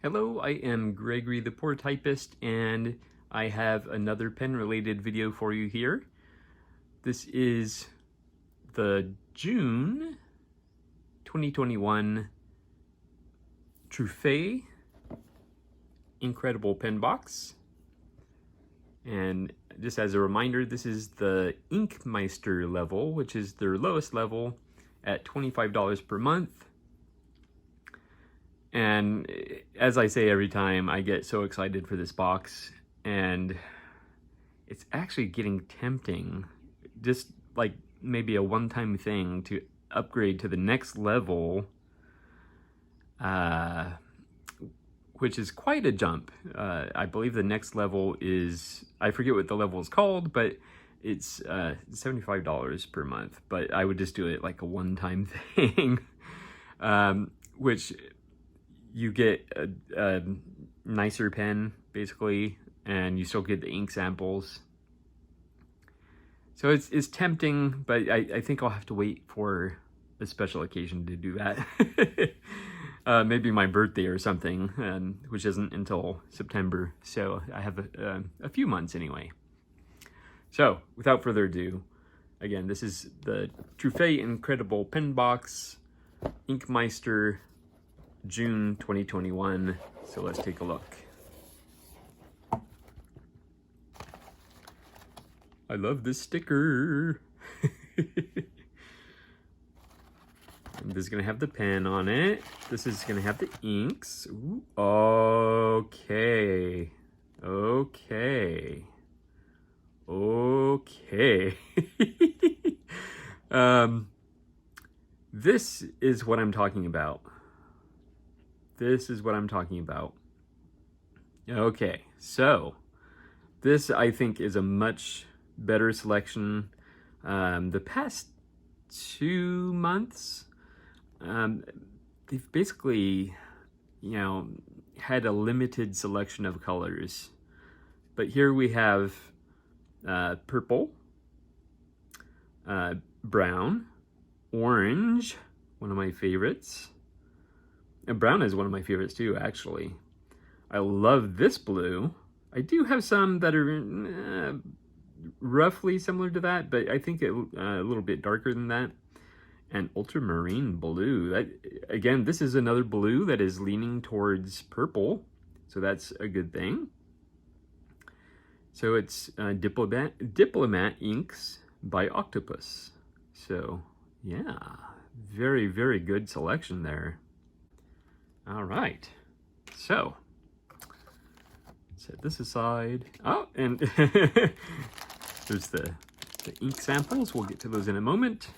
Hello, I am Gregory the Poor Typist, and I have another pen-related video for you here. This is the June 2021 Truphae Inkredible pen box. And just as a reminder, this is the Inkmeister level, which is their lowest level at $25 per month. And as I say every time, I get so excited for this box, and it's actually getting tempting, just like maybe a one-time thing to upgrade to the next level, which is quite a jump. I believe the next level is, I forget what the level is called, but it's $75 per month, but I would just do it like a one-time thing, which you get a nicer pen, basically, and you still get the ink samples. So it's tempting, but I think I'll have to wait for a special occasion to do that. Maybe my birthday or something, which isn't until September, so I have a few months anyway. So, without further ado, again, this is the Truphae Inkredible pen box, Inkmeister, June 2021, so let's take a look. I love this sticker. This is gonna have the pen on it. This is gonna have the inks. Ooh, okay. This is what I'm talking about. Okay, so this I think is a much better selection. The past 2 months, they've basically, had a limited selection of colors. But here we have purple, brown, orange, one of my favorites. And brown is one of my favorites too, actually. I love this blue. I do have some that are roughly similar to that, but I think a little bit darker than that. And ultramarine blue. Again, this is another blue that is leaning towards purple, so that's a good thing. So it's Diplomat inks by Octopus. So yeah, very, very good selection there. All right, so set this aside. Oh, and there's the ink samples. We'll get to those in a moment.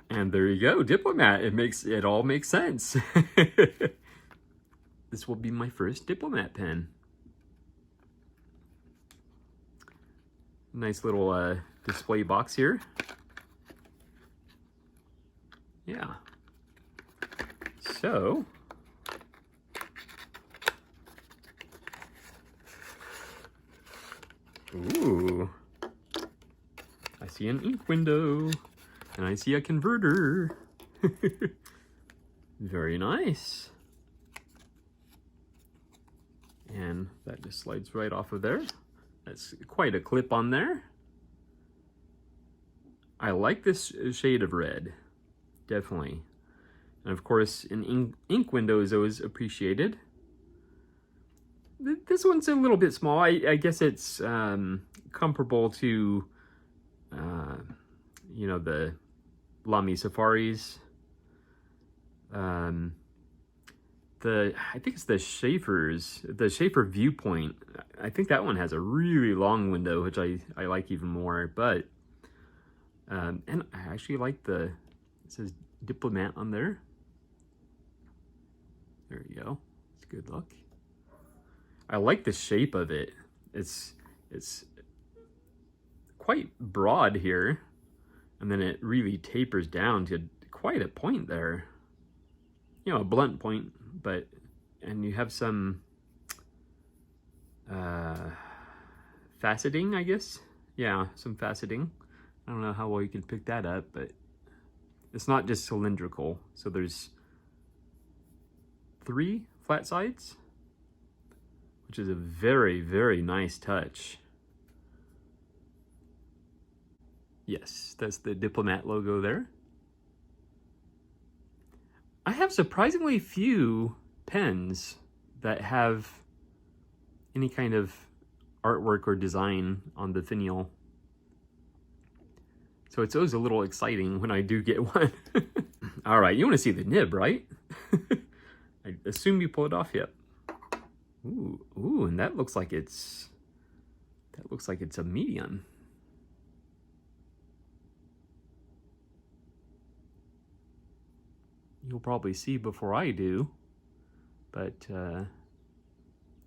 And there you go, Diplomat. It all makes sense. This will be my first Diplomat pen. Nice little display box here. Yeah. So, ooh, I see an ink window, and I see a converter. Very nice. And that just slides right off of there. That's quite a clip on there. I like this shade of red, definitely. And of course, an ink window is always appreciated. This one's a little bit small. I guess it's comparable to, the Lamy Safaris. I think it's the Schaefer Viewpoint. I think that one has a really long window, which I like even more. But, and I actually like it says Diplomat on there. There you go. It's a good look. I like the shape of it. It's quite broad here, and then it really tapers down to quite a point there. A blunt point, and you have some faceting, I guess. Yeah, some faceting. I don't know how well you can pick that up, but it's not just cylindrical. So there's 3 flat sides, which is a very, very nice touch. Yes, that's the Diplomat logo there. I have surprisingly few pens that have any kind of artwork or design on the finial. So it's always a little exciting when I do get one. All right, you want to see the nib, right? I assume you pull it off yet. Ooh, and that looks like it's a medium. You'll probably see before I do, but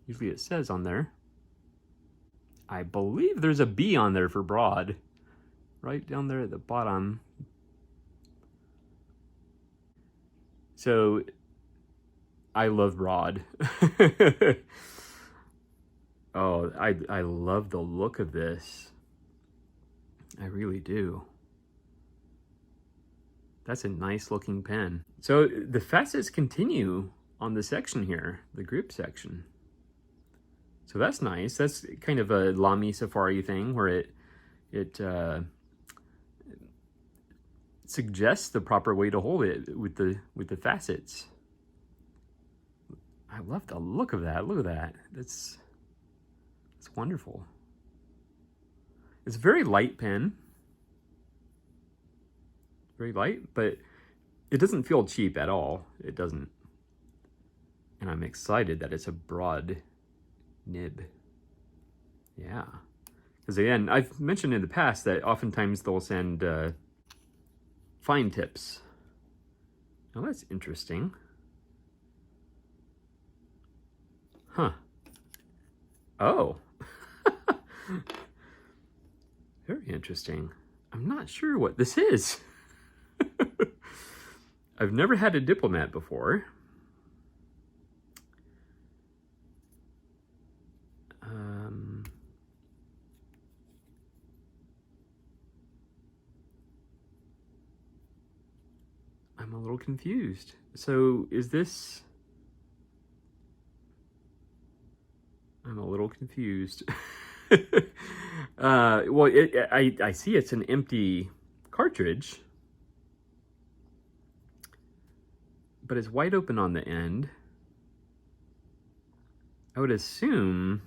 usually it says on there. I believe there's a B on there for broad, right down there at the bottom. So I love broad. Oh, I love the look of this. I really do. That's a nice looking pen. So the facets continue on the section here, the grip section. So that's nice. That's kind of a Lamy Safari thing where it suggests the proper way to hold it with the facets. I love the look of that. Look at that. It's wonderful. It's a very light pen. Very light, but it doesn't feel cheap at all. It doesn't. And I'm excited that it's a broad nib. Yeah. Because again, I've mentioned in the past that oftentimes they'll send fine tips. Now that's interesting. Huh. Oh. Very interesting. I'm not sure what this is. I've never had a Diplomat before. I'm a little confused. So is this... I'm a little confused. Well, I see it's an empty cartridge, but it's wide open on the end. I would assume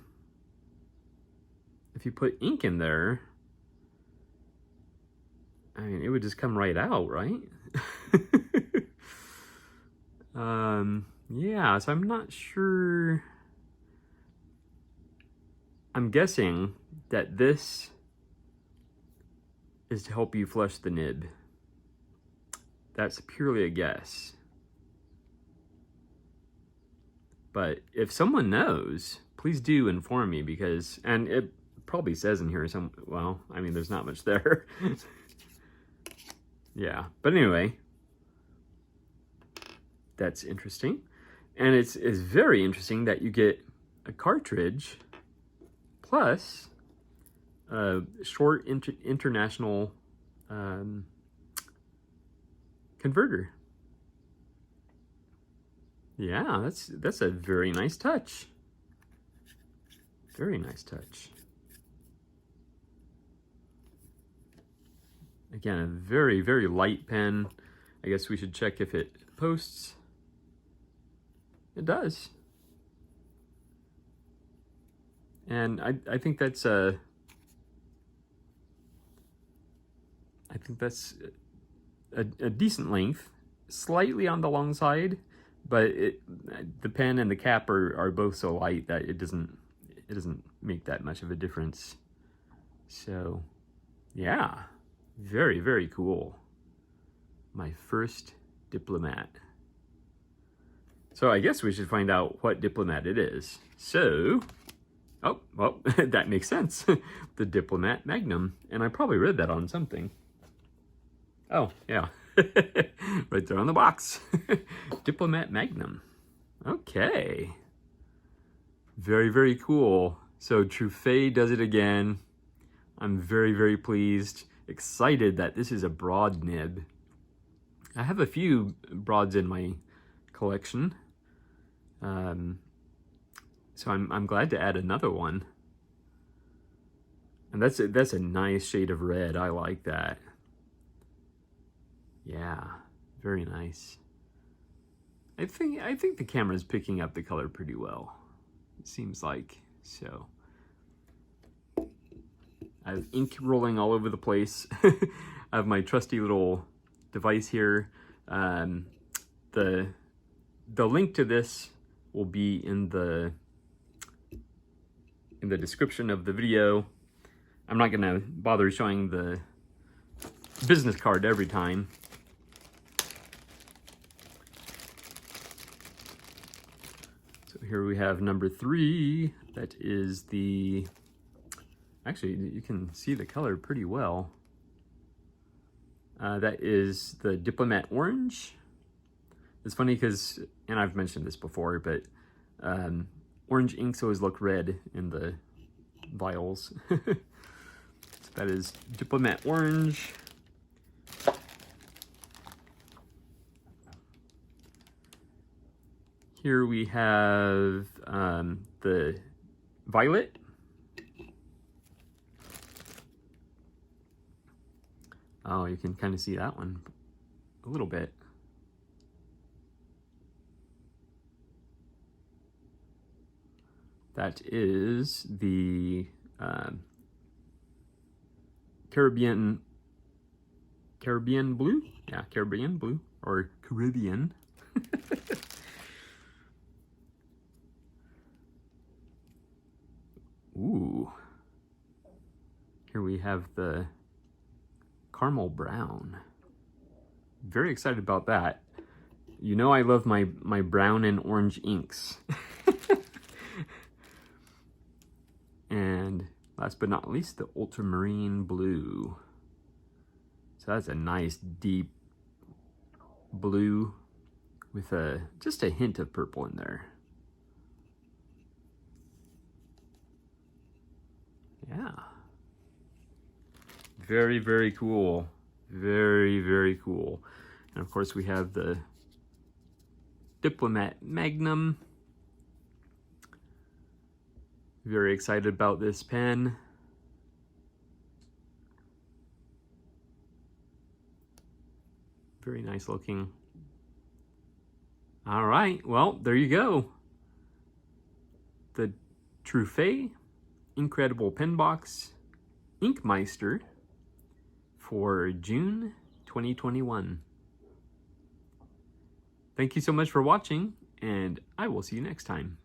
if you put ink in there, I mean, it would just come right out, right? Yeah, so I'm not sure. I'm guessing that this is to help you flush the nib. That's purely a guess. But if someone knows, please do inform me, because, and it probably says in here some, well, I mean, there's not much there. Yeah, but anyway, that's interesting. And it's very interesting that you get a cartridge plus a short international converter. Yeah, that's a very nice touch. Very nice touch. Again, a very, very light pen. I guess we should check if it posts. It does. And I think that's a decent length, slightly on the long side, but the pen and the cap are both so light that it doesn't make that much of a difference. So yeah, very, very cool. My first Diplomat. So I guess we should find out what Diplomat it is. So, oh, well, that makes sense. The Diplomat Magnum. And I probably read that on something. Oh, yeah. Right there on the box. Diplomat Magnum. Okay. Very, very cool. So Truphae does it again. I'm very, very pleased. Excited that this is a broad nib. I have a few broads in my collection. So I'm glad to add another one. And that's a nice shade of red. I like that. Yeah, very nice. I think the camera's picking up the color pretty well. It seems like so. I have ink rolling all over the place. I have my trusty little device here. The link to this will be in the description of the video. I'm not gonna bother showing the business card every time. So here we have number 3. That is the, actually you can see the color pretty well. That is the Diplomat Orange. It's funny because, and I've mentioned this before, but orange inks always look red in the vials. So that is Diplomat Orange. Here we have the Violet. Oh, you can kind of see that one a little bit. That is the Caribbean blue? Yeah, Caribbean blue, or Caribbean. Ooh. Here we have the caramel brown. Very excited about that. You know I love my brown and orange inks. And last but not least, the ultramarine blue. So that's a nice deep blue with just a hint of purple in there. Yeah. Very, very cool. Very, very cool. And of course we have the Diplomat Magnum. Very excited about this pen. Very nice looking. All right, well, there you go. The Truphae Inkredible Pen Box Inkmeister for June 2021. Thank you so much for watching, and I will see you next time.